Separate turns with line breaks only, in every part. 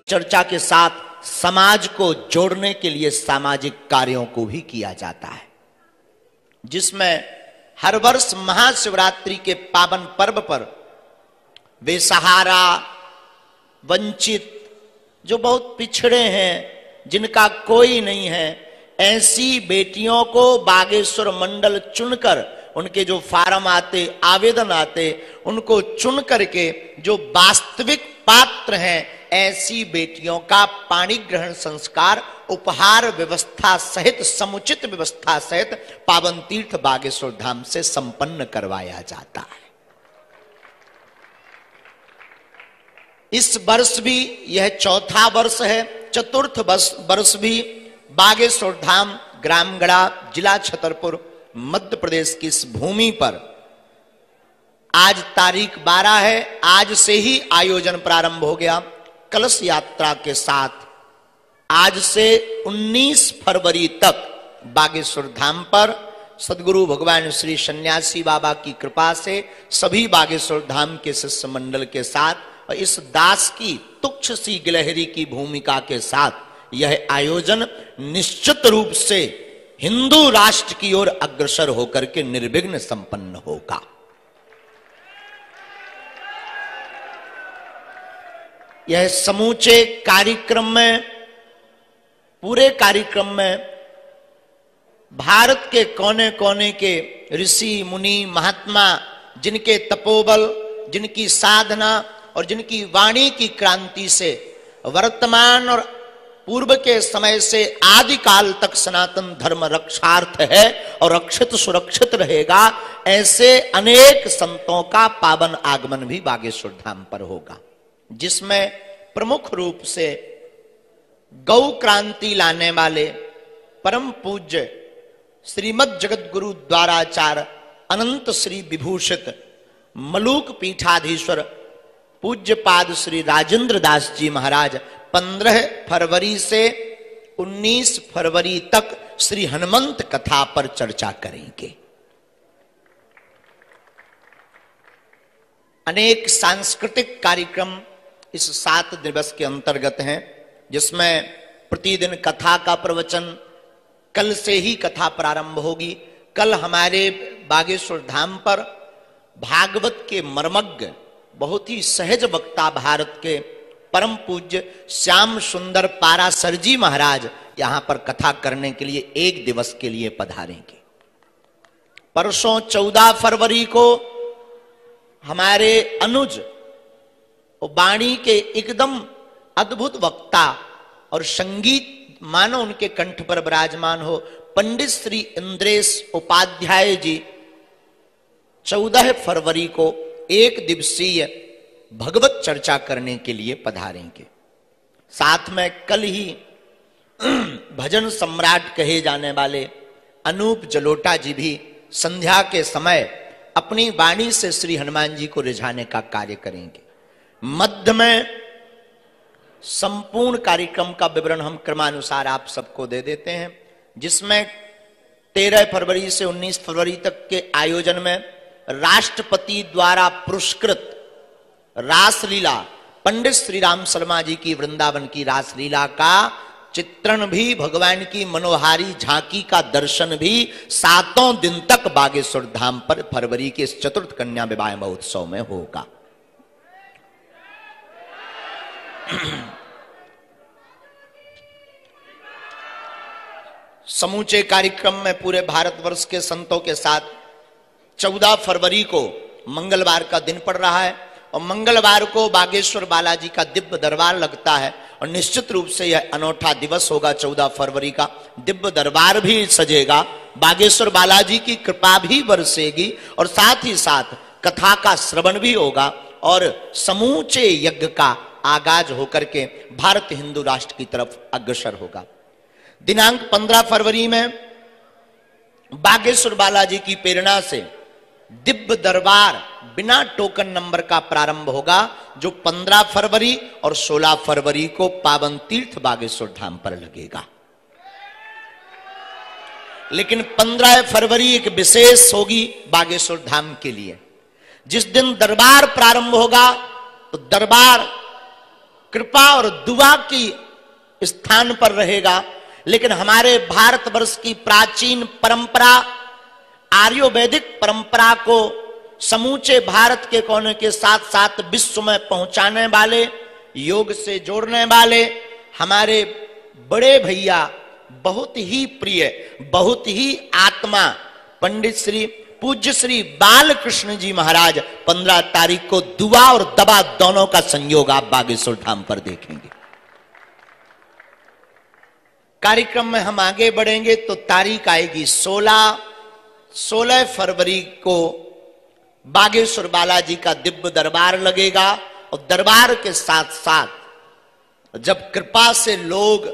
चर्चा के साथ समाज को जोड़ने के लिए सामाजिक कार्यों को भी किया जाता है, जिसमें हर वर्ष महाशिवरात्रि के पावन पर्व पर बेसहारा, वंचित, जो बहुत पिछड़े हैं, जिनका कोई नहीं है, ऐसी बेटियों को बागेश्वर मंडल चुनकर, उनके जो फार्म आते, आवेदन आते, उनको चुन करके जो वास्तविक पात्र हैं, ऐसी बेटियों का पाणी ग्रहण संस्कार उपहार व्यवस्था सहित, समुचित व्यवस्था सहित पावन तीर्थ बागेश्वर धाम से संपन्न करवाया जाता है। इस वर्ष भी यह चौथा वर्ष है। चतुर्थ वर्ष भी बागेश्वर धाम, ग्रामगढ़ा, जिला छतरपुर, मध्य प्रदेश की इस भूमि पर आज तारीख 12 है, आज से ही आयोजन प्रारंभ हो गया। कलश यात्रा के साथ आज से 19 फरवरी तक बागेश्वर धाम पर सदगुरु भगवान श्री सन्यासी बाबा की कृपा से सभी बागेश्वर धाम के शिष्य मंडल के साथ और इस दास की तुच्छ सी गिलहरी की भूमिका के साथ यह आयोजन निश्चित रूप से हिंदू राष्ट्र की ओर अग्रसर होकर के निर्विघ्न संपन्न होगा। यह समूचे कार्यक्रम में, पूरे कार्यक्रम में भारत के कोने कोने के ऋषि मुनि महात्मा, जिनके तपोबल, जिनकी साधना और जिनकी वाणी की क्रांति से वर्तमान और पूर्व के समय से आदि काल तक सनातन धर्म रक्षार्थ है और रक्षित सुरक्षित रहेगा, ऐसे अनेक संतों का पावन आगमन भी बागेश्वर धाम पर होगा, जिसमें प्रमुख रूप से गौ क्रांति लाने वाले परम पूज्य श्रीमद जगत गुरु द्वाराचार्य अनंत श्री विभूषित मलूक पीठाधीश्वर पूज्य पाद श्री राजेंद्र दास जी महाराज 15 फरवरी से 19 फरवरी तक श्री हनुमंत कथा पर चर्चा करेंगे। अनेक सांस्कृतिक कार्यक्रम इस 7 दिवस के अंतर्गत हैं, जिसमें प्रतिदिन कथा का प्रवचन, कल से ही कथा प्रारंभ होगी। कल हमारे बागेश्वर धाम पर भागवत के मर्मज्ञ, बहुत ही सहज वक्ता भारत के परम पूज्य श्याम सुंदर पारासर जी महाराज यहां पर कथा करने के लिए 1 दिवस के लिए पधारेंगे। परसों 14 फरवरी को हमारे अनुज वाणी के एकदम अद्भुत वक्ता और संगीत मानो उनके कंठ पर विराजमान हो, पंडित श्री इंद्रेश उपाध्याय जी 14 फरवरी को 1 दिवसीय भगवत चर्चा करने के लिए पधारेंगे। साथ में कल ही भजन सम्राट कहे जाने वाले अनूप जलोटा जी भी संध्या के समय अपनी वाणी से श्री हनुमान जी को रिझाने का कार्य करेंगे। मध्य में संपूर्ण कार्यक्रम का विवरण हम क्रमानुसार आप सबको दे देते हैं, जिसमें 13 फरवरी से 19 फरवरी तक के आयोजन में राष्ट्रपति द्वारा पुरस्कृत रासलीला, पंडित श्री राम शर्मा जी की वृंदावन की रासलीला का चित्रण भी, भगवान की मनोहारी झांकी का दर्शन भी 7 दिन तक बागेश्वर धाम पर फरवरी के इस चतुर्थ कन्या विवाह महोत्सव में होगा। समूचे कार्यक्रम में पूरे भारतवर्ष के संतों के साथ 14 फरवरी को मंगलवार का दिन पड़ रहा है और मंगलवार को बागेश्वर बालाजी का दिव्य दरबार लगता है और निश्चित रूप से यह अनोखा दिवस होगा। 14 फरवरी का दिव्य दरबार भी सजेगा, बागेश्वर बालाजी की कृपा भी बरसेगी और साथ ही साथ कथा का श्रवण भी होगा और समूचे यज्ञ का आगाज होकर के भारत हिंदू राष्ट्र की तरफ अग्रसर होगा। दिनांक 15 फरवरी में बागेश्वर बालाजी की प्रेरणा से दिव्य दरबार बिना टोकन नंबर का प्रारंभ होगा, जो 15 फरवरी और 16 फरवरी को पावन तीर्थ बागेश्वर धाम पर लगेगा। लेकिन 15 फरवरी एक विशेष होगी बागेश्वर धाम के लिए। जिस दिन दरबार प्रारंभ होगा तो दरबार कृपा और दुआ की स्थान पर रहेगा। लेकिन हमारे भारतवर्ष की प्राचीन परंपरा, आर्योवैदिक परंपरा को समूचे भारत के कोने के साथ साथ विश्व में पहुंचाने वाले, योग से जोड़ने वाले हमारे बड़े भैया, बहुत ही प्रिय, बहुत ही आत्मा पंडित श्री पूज्य श्री बालकृष्ण जी महाराज 15 तारीख को दुआ और दवा दोनों का संयोग आप बागेश्वर धाम पर देखेंगे। कार्यक्रम में हम आगे बढ़ेंगे तो तारीख आएगी 16 फरवरी को बागेश्वर बालाजी का दिव्य दरबार लगेगा। और दरबार के साथ साथ जब कृपा से लोग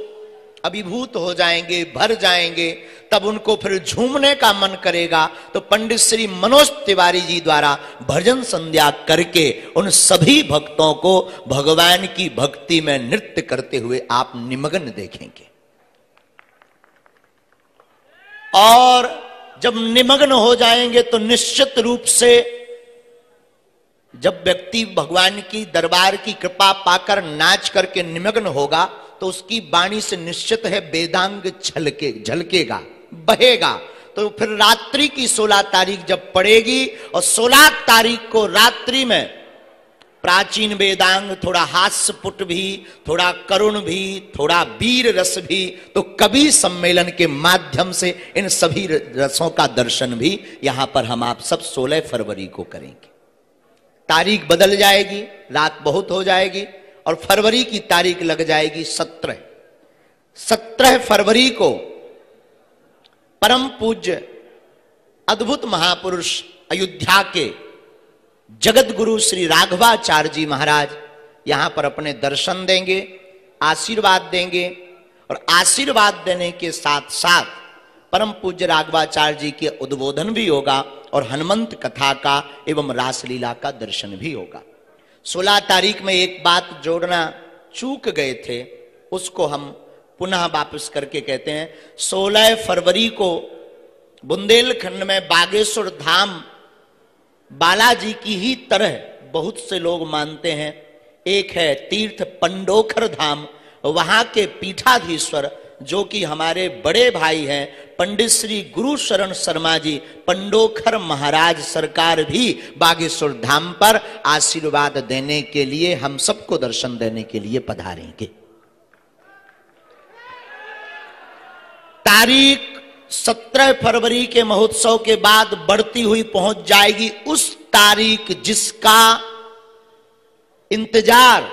अभिभूत हो जाएंगे, भर जाएंगे, तब उनको फिर झूमने का मन करेगा। तो पंडित श्री मनोज तिवारी जी द्वारा भजन संध्या करके उन सभी भक्तों को भगवान की भक्ति में नृत्य करते हुए आप निमग्न देखेंगे। और जब निमग्न हो जाएंगे तो निश्चित रूप से जब व्यक्ति भगवान की दरबार की कृपा पाकर नाच करके निमग्न होगा तो उसकी वाणी से निश्चित है वेदांग झलकेगा, बहेगा। तो फिर रात्रि की 16 तारीख जब पड़ेगी और 16 तारीख को रात्रि में प्राचीन वेदांग, थोड़ा हास्यपुट भी, थोड़ा करुण भी, थोड़ा वीर रस भी, तो कवि सम्मेलन के माध्यम से इन सभी रसों का दर्शन भी यहां पर हम आप सब 16 फरवरी को करेंगे। तारीख बदल जाएगी, रात बहुत हो जाएगी और फरवरी की तारीख लग जाएगी 17 फरवरी को परम पूज्य अद्भुत महापुरुष अयोध्या के जगत गुरु श्री राघवाचार्य जी महाराज यहां पर अपने दर्शन देंगे, आशीर्वाद देंगे। और आशीर्वाद देने के साथ साथ परम पूज्य राघवाचार्य जी के उद्बोधन भी होगा और हनुमंत कथा का एवं रासलीला का दर्शन भी होगा। 16 तारीख में एक बात जोड़ना चूक गए थे, उसको हम पुनः वापस करके कहते हैं। 16 फरवरी को बुंदेलखंड में बागेश्वर धाम बालाजी की ही तरह बहुत से लोग मानते हैं। एक है तीर्थ पंडोखर धाम, वहां के पीठाधीश्वर जो कि हमारे बड़े भाई हैं पंडित श्री गुरु शरण शर्मा जी पंडोखर महाराज सरकार भी बागेश्वर धाम पर आशीर्वाद देने के लिए, हम सबको दर्शन देने के लिए पधारेंगे। तारीख 17 फरवरी के महोत्सव के बाद बढ़ती हुई पहुंच जाएगी उस तारीख जिसका इंतजार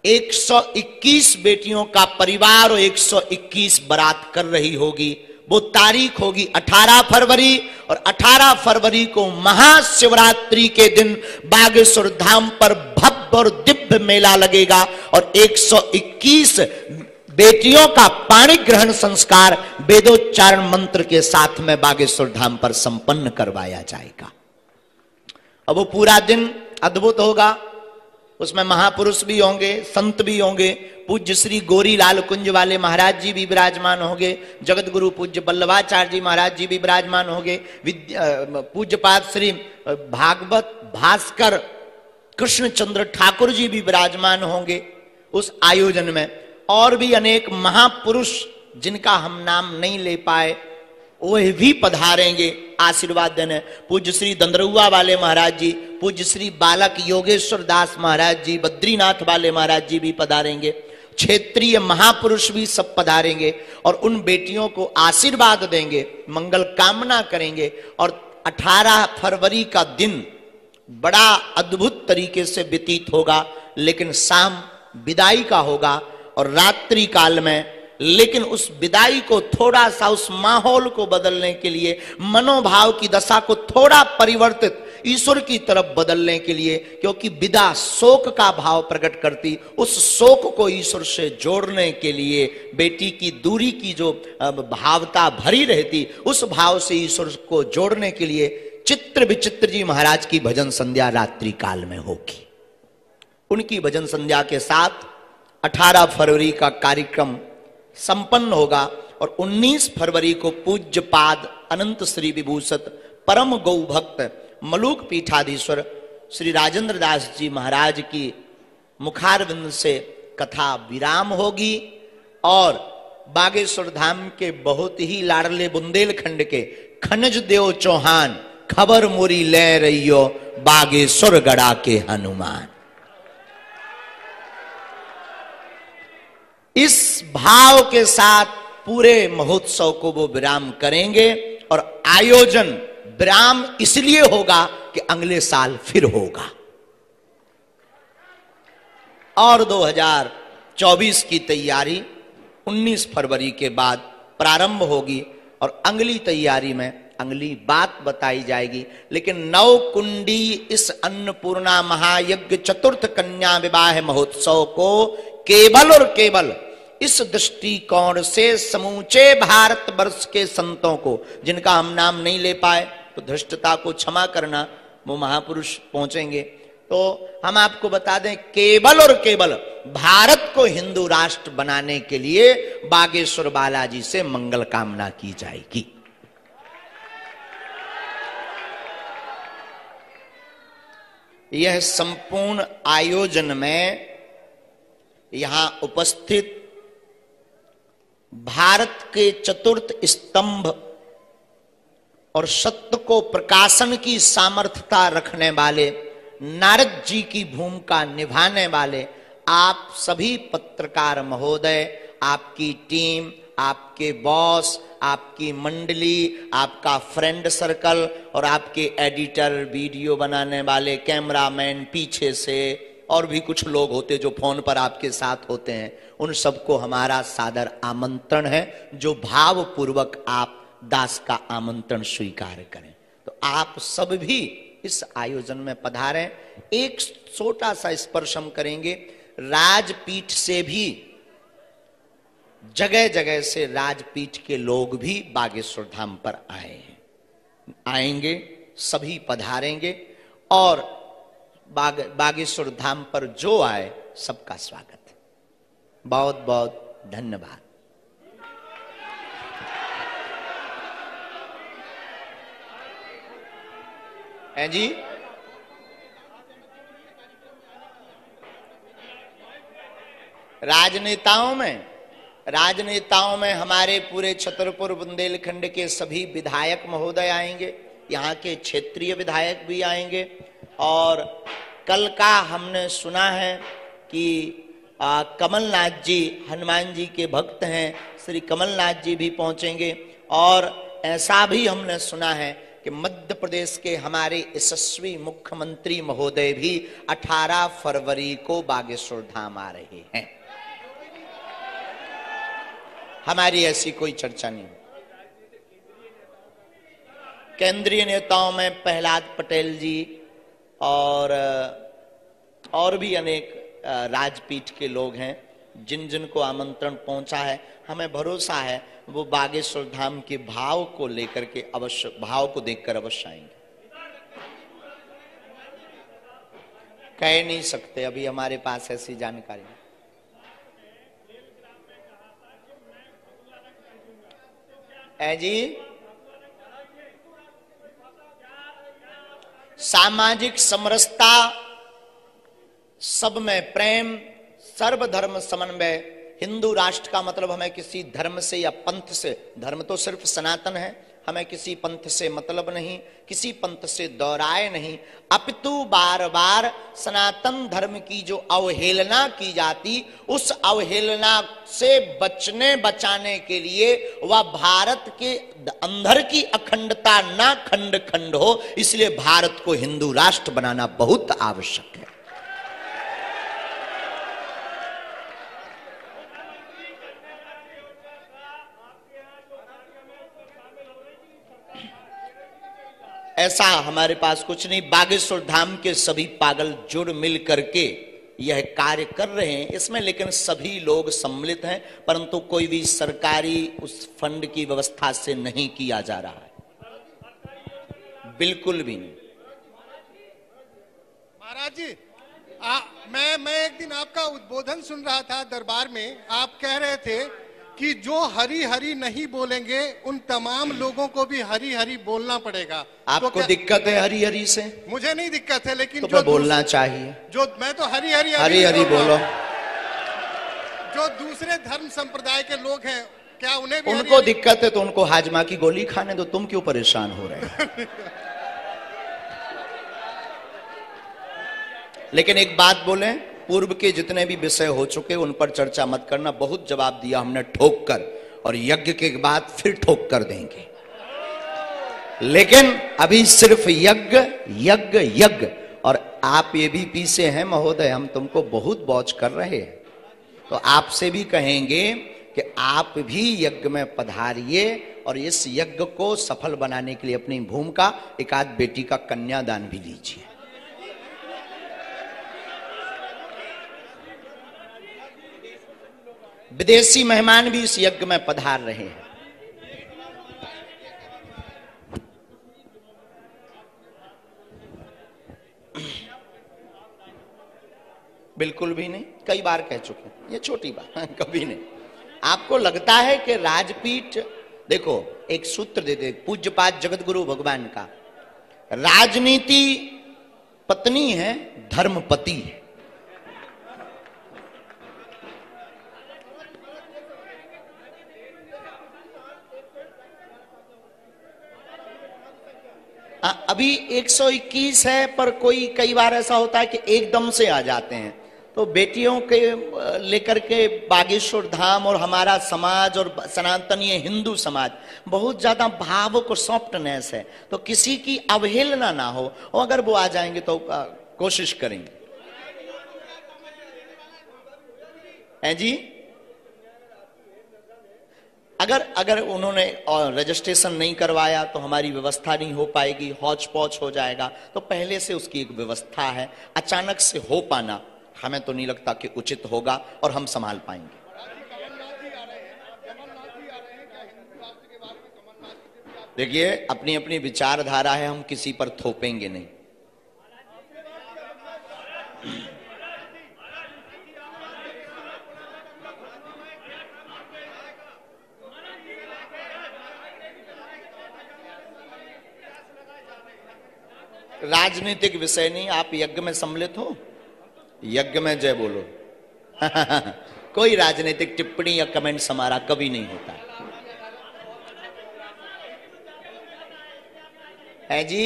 121 बेटियों का परिवार और 121 बारात कर रही होगी। वो तारीख होगी 18 फरवरी और 18 फरवरी को महाशिवरात्रि के दिन बागेश्वर धाम पर भव्य और दिव्य मेला लगेगा और 121 बेटियों का पाणी ग्रहण संस्कार वेदोच्चारण मंत्र के साथ में बागेश्वर धाम पर संपन्न करवाया जाएगा। अब वो पूरा दिन अद्भुत होगा। उसमें महापुरुष भी होंगे, संत भी होंगे। पूज्य श्री गोरी लाल कुंज वाले महाराज जी भी विराजमान होंगे, जगत गुरु पूज्य बल्लभाचार्य जी महाराज जी भी विराजमान होंगे, पूज्यपाद श्री भागवत भास्कर कृष्णचंद्र ठाकुर जी भी विराजमान होंगे उस आयोजन में। और भी अनेक महापुरुष जिनका हम नाम नहीं ले पाए वह भी पधारेंगे आशीर्वाद देने। पूज्य श्री दंदरुआ वाले महाराज जी, पूज्य श्री बालक योगेश्वर दास महाराज जी, बद्रीनाथ वाले महाराज जी भी पधारेंगे। क्षेत्रीय महापुरुष भी सब पधारेंगे और उन बेटियों को आशीर्वाद देंगे, मंगल कामना करेंगे। और 18 फरवरी का दिन बड़ा अद्भुत तरीके से व्यतीत होगा, लेकिन शाम विदाई का होगा और रात्रि काल में, लेकिन उस विदाई को थोड़ा सा उस माहौल को बदलने के लिए, मनोभाव की दशा को थोड़ा परिवर्तित ईश्वर की तरफ बदलने के लिए, क्योंकि विदा शोक का भाव प्रकट करती, उस शोक को ईश्वर से जोड़ने के लिए, बेटी की दूरी की जो भावता भरी रहती उस भाव से ईश्वर को जोड़ने के लिए चित्र विचित्र जी महाराज की भजन संध्या रात्रि काल में होगी। उनकी भजन संध्या के साथ 18 फरवरी का कार्यक्रम संपन्न होगा और 19 फरवरी को पूज्य पाद अनंत श्री विभूषित परम गौ भक्त मलूक पीठाधीश्वर श्री राजेंद्र दास जी महाराज की मुखारविंद से कथा विराम होगी और बागेश्वर धाम के बहुत ही लाडले बुंदेलखंड के खनिज देव चौहान खबर मोरी ले रहियो बागेश्वर गड़ा के हनुमान। इस भाव के साथ पूरे महोत्सव को वो विराम करेंगे और आयोजन विराम इसलिए होगा कि अगले साल फिर होगा और 2024 की तैयारी 19 फरवरी के बाद प्रारंभ होगी और अगली तैयारी में अगली बात बताई जाएगी। लेकिन नवकुंडी इस अन्नपूर्णा महायज्ञ चतुर्थ कन्या विवाह महोत्सव को केवल और केवल इस दृष्टिकोण से समूचे भारतवर्ष के संतों को, जिनका हम नाम नहीं ले पाए तो धृष्टता को क्षमा करना, वो महापुरुष पहुंचेंगे, तो हम आपको बता दें केवल और केवल भारत को हिंदू राष्ट्र बनाने के लिए बागेश्वर बालाजी से मंगल कामना की जाएगी। यह संपूर्ण आयोजन में यहां उपस्थित भारत के चतुर्थ स्तंभ और सत्य को प्रकाशन की सामर्थ्यता रखने वाले नारद जी की भूमिका निभाने वाले आप सभी पत्रकार महोदय, आपकी टीम, आपके बॉस, आपकी मंडली, आपका फ्रेंड सर्कल और आपके एडिटर, वीडियो बनाने वाले, कैमरामैन, पीछे से और भी कुछ लोग होते जो फोन पर आपके साथ होते हैं, उन सबको हमारा सादर आमंत्रण है। जो भावपूर्वक आप दास का आमंत्रण स्वीकार करें, तो आप सब भी इस आयोजन में पधारें। एक छोटा सा स्पर्श हम करेंगे, राजपीठ से भी जगह जगह से राजपीठ के लोग भी बागेश्वर धाम पर आएंगे, सभी पधारेंगे और बागेश्वर धाम पर जो आए सबका स्वागत है। बहुत बहुत धन्यवाद। हैं जी, राजनेताओं में हमारे पूरे छतरपुर बुंदेलखंड के सभी विधायक महोदय आएंगे, यहाँ के क्षेत्रीय विधायक भी आएंगे और कल का हमने सुना है कि कमलनाथ जी, हनुमान जी के भक्त हैं, श्री कमलनाथ जी भी पहुंचेंगे और ऐसा भी हमने सुना है कि मध्य प्रदेश के हमारे यशस्वी मुख्यमंत्री महोदय भी 18 फरवरी को बागेश्वर धाम आ रहे हैं। हमारी ऐसी कोई चर्चा नहीं। केंद्रीय नेताओं में प्रहलाद पटेल जी और भी अनेक राजपीठ के लोग हैं जिन जिन को आमंत्रण पहुंचा है। हमें भरोसा है वो बागेश्वर धाम के भाव को लेकर के अवश्य, भाव को देखकर अवश्य आएंगे। कह नहीं सकते, अभी हमारे पास ऐसी जानकारी नहीं। जी, सामाजिक समरसता, सब में प्रेम, सर्वधर्म समन्वय। हिंदू राष्ट्र का मतलब हमें किसी धर्म से या पंथ से, धर्म तो सिर्फ सनातन है, हमें किसी पंथ से मतलब नहीं, किसी पंथ से दोहराए नहीं, अपितु बार बार सनातन धर्म की जो अवहेलना की जाती, उस अवहेलना से बचाने के लिए वह भारत के अंदर की अखंडता ना खंड खंड हो, इसलिए भारत को हिंदू राष्ट्र बनाना बहुत आवश्यक है। ऐसा हमारे पास कुछ नहीं। बागेश्वर धाम के सभी पागल जुड़ मिल करके यह कार्य कर रहे हैं इसमें, लेकिन सभी लोग सम्मिलित हैं, परंतु कोई भी सरकारी उस फंड की व्यवस्था से नहीं किया जा रहा है, बिल्कुल भी नहीं।
महाराज जी, मैं एक दिन आपका उद्बोधन सुन रहा था दरबार में। आप कह रहे थे कि जो हरी हरी नहीं बोलेंगे उन तमाम लोगों को भी हरी हरी बोलना पड़ेगा।
आपको तो दिक्कत है हरी हरी से?
मुझे नहीं दिक्कत है, लेकिन
तो
जो
बोलना चाहिए।
जो मैं तो हरी हरी
हरी हरी बोलो।
जो दूसरे धर्म संप्रदाय के लोग हैं, क्या उन्हें भी
उनको दिक्कत है तो उनको हाजमा की गोली खाने दो, तुम क्यों परेशान हो रहे हो? लेकिन एक बात बोले, पूर्व के जितने भी विषय हो चुके उन पर चर्चा मत करना। बहुत जवाब दिया हमने ठोक कर, और यज्ञ के बाद फिर ठोक कर देंगे। लेकिन अभी सिर्फ यज्ञ यज्ञ यज्ञ। और आप ये भी पीछे हैं महोदय, हम तुमको बहुत वॉच कर रहे हैं, तो आपसे भी कहेंगे कि आप भी यज्ञ में पधारिए और इस यज्ञ को सफल बनाने के लिए अपनी भूमिका, एक आध बेटी का कन्यादान भी लीजिए। विदेशी मेहमान भी इस यज्ञ में पधार रहे हैं। बिल्कुल भी नहीं, कई बार कह चुके हैं, ये छोटी बात कभी नहीं। आपको लगता है कि राजपीठ, देखो एक सूत्र देते पूज्यपाद जगत गुरु भगवान का, राजनीति पत्नी है, धर्म पति है। अभी 121 है, पर कोई कई बार ऐसा होता है कि एकदम से आ जाते हैं। तो बेटियों के लेकर के बागेश्वर धाम और हमारा समाज और सनातनीय हिंदू समाज बहुत ज्यादा भावुक और सॉफ्टनेस है, तो किसी की अवहेलना ना हो, और अगर वो आ जाएंगे तो कोशिश करेंगे। हैं जी? अगर उन्होंने रजिस्ट्रेशन नहीं करवाया तो हमारी व्यवस्था नहीं हो पाएगी, हौच पौच हो जाएगा। तो पहले से उसकी एक व्यवस्था है, अचानक से हो पाना हमें तो नहीं लगता कि उचित होगा और हम संभाल पाएंगे। देखिए, अपनी अपनी विचारधारा है, हम किसी पर थोपेंगे नहीं। राजनीतिक विषय नहीं, आप यज्ञ में सम्मिलित हो, यज्ञ में जय बोलो। कोई राजनीतिक टिप्पणी या कमेंट्स हमारा कभी नहीं होता है जी।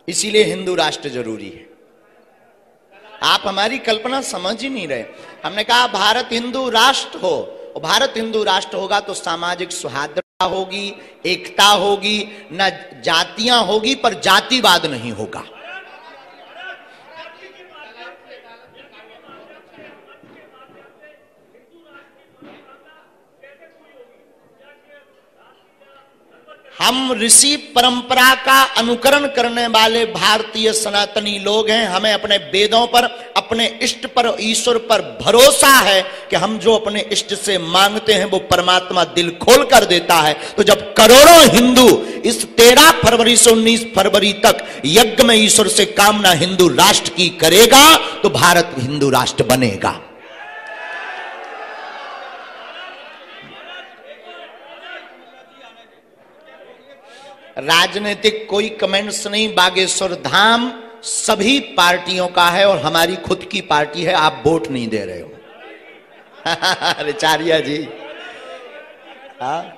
इसीलिए हिंदू राष्ट्र जरूरी है। आप हमारी कल्पना समझ ही नहीं रहे। हमने कहा भारत हिंदू राष्ट्र हो, और भारत हिंदू राष्ट्र होगा तो सामाजिक सौहार्दता होगी, एकता होगी, न जातियां होगी, पर जातिवाद नहीं होगा। हम ऋषि परंपरा का अनुकरण करने वाले भारतीय सनातनी लोग हैं। हमें अपने वेदों पर, अपने इष्ट पर, ईश्वर पर भरोसा है कि हम जो अपने इष्ट से मांगते हैं वो परमात्मा दिल खोल कर देता है। तो जब करोड़ों हिंदू इस 13 फरवरी से 19 फरवरी तक यज्ञ में ईश्वर से कामना हिंदू राष्ट्र की करेगा तो भारत हिंदू राष्ट्र बनेगा। राजनीतिक कोई कमेंट्स नहीं। बागेश्वर धाम सभी पार्टियों का है और हमारी खुद की पार्टी है। आप वोट नहीं दे रहे हो। रिचारिया जी, हाँ,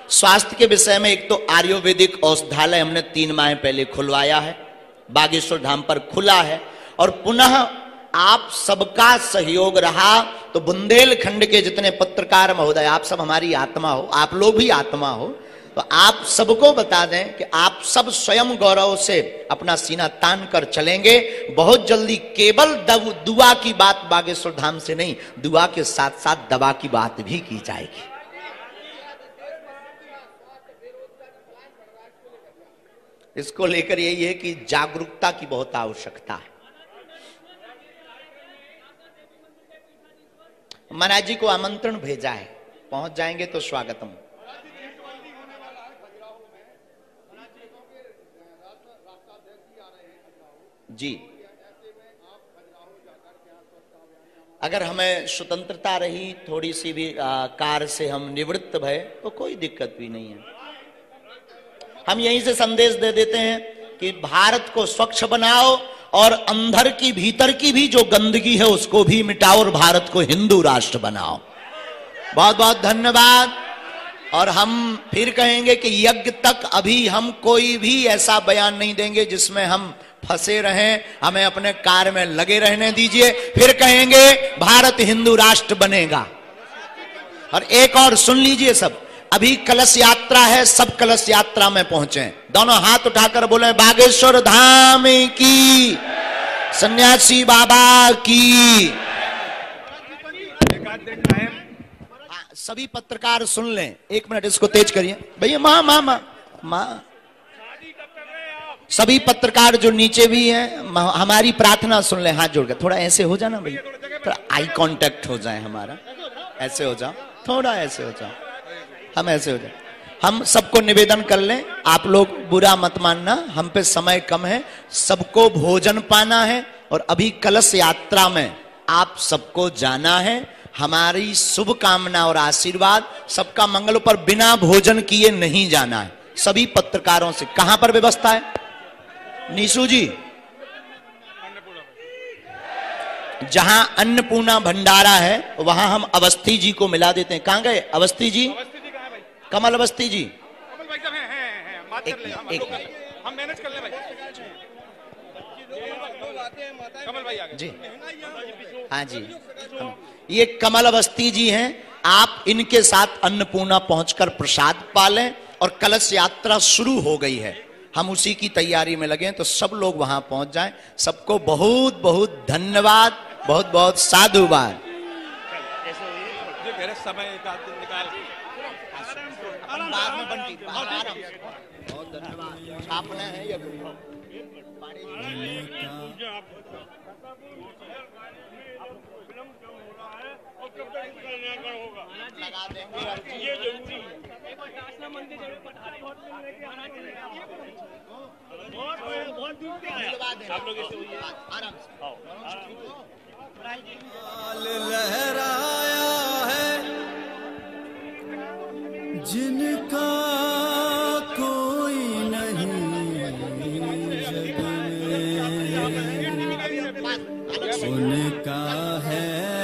स्वास्थ्य के विषय में एक तो आयुर्वेदिक औषधालय हमने 3 माह पहले खुलवाया है, बागेश्वर धाम पर खुला है। और पुनः आप सबका सहयोग रहा तो बुंदेलखंड के जितने पत्रकार महोदय, आप सब हमारी आत्मा हो, आप लोग भी आत्मा हो, तो आप सबको बता दें कि आप सब स्वयं गौरव से अपना सीना तान कर चलेंगे। बहुत जल्दी केवल दुआ की बात बागेश्वर धाम से नहीं, दुआ के साथ साथ दवा की बात भी की जाएगी। इसको लेकर यही है कि जागरूकता की बहुत आवश्यकता है। महाराज जी को आमंत्रण भेजा है, पहुंच जाएंगे तो स्वागतम। जी, अगर हमें स्वतंत्रता रही, थोड़ी सी भी कार्य से हम निवृत्त भय, तो कोई दिक्कत भी नहीं है। हम यहीं से संदेश दे देते हैं कि भारत को स्वच्छ बनाओ और अंदर की भीतर की भी जो गंदगी है उसको भी मिटाओ और भारत को हिंदू राष्ट्र बनाओ। बहुत बहुत धन्यवाद। और हम फिर कहेंगे कि यज्ञ तक अभी हम कोई भी ऐसा बयान नहीं देंगे जिसमें हम फंसे रहें, हमें अपने कार्य में लगे रहने दीजिए। फिर कहेंगे भारत हिंदू राष्ट्र बनेगा। और एक और सुन लीजिए सब, अभी कलश यात्रा है, सब कलश यात्रा में पहुंचे, दोनों हाथ उठाकर बोले बागेश्वर धाम की, सन्यासी बाबा की। सभी पत्रकार सुन लें, 1 मिनट इसको तेज करिए भैया। माँ माँ माँ माँ, सभी पत्रकार जो नीचे भी हैं, हमारी प्रार्थना सुन लें, हाथ जोड़कर। थोड़ा ऐसे हो जाना भैया, थोड़ा आई कांटेक्ट हो जाए हमारा, ऐसे हो जाओ, थोड़ा ऐसे हो जाओ, हम ऐसे हो जाए। हम सबको निवेदन कर लें, आप लोग बुरा मत मानना, हम पे समय कम है, सबको भोजन पाना है और अभी कलश यात्रा में आप सबको जाना है। हमारी शुभ कामना और आशीर्वाद, सबका मंगल पर बिना भोजन किए नहीं जाना है। सभी पत्रकारों से कहां पर व्यवस्था है नीशू जी? जहां अन्नपूर्णा भंडारा है वहां हम अवस्थी जी को मिला देते हैं। कहां गए अवस्थी जी? कमल अवस्थी जी,
हम मैनेज कर ले भाई। कमल भाई आ गए जी।
हाँ जी, ये कमल अवस्थी जी हैं। आप इनके साथ अन्नपूर्णा पहुंचकर प्रसाद पालें और कलश यात्रा शुरू हो गई है, हम उसी की तैयारी में लगे हैं, तो सब लोग वहां पहुंच जाएं। सबको बहुत बहुत धन्यवाद, बहुत बहुत साधुवाद।
मेरे समय एक आध दिन निकाल
बाद में बंटी, बहुत धन्यवाद। छापना है या लगा देंगे ये जरूरी है। बहुत दूर से आप लोग आराम से
लहराया है जिनका कोई नहीं जग में, उनका है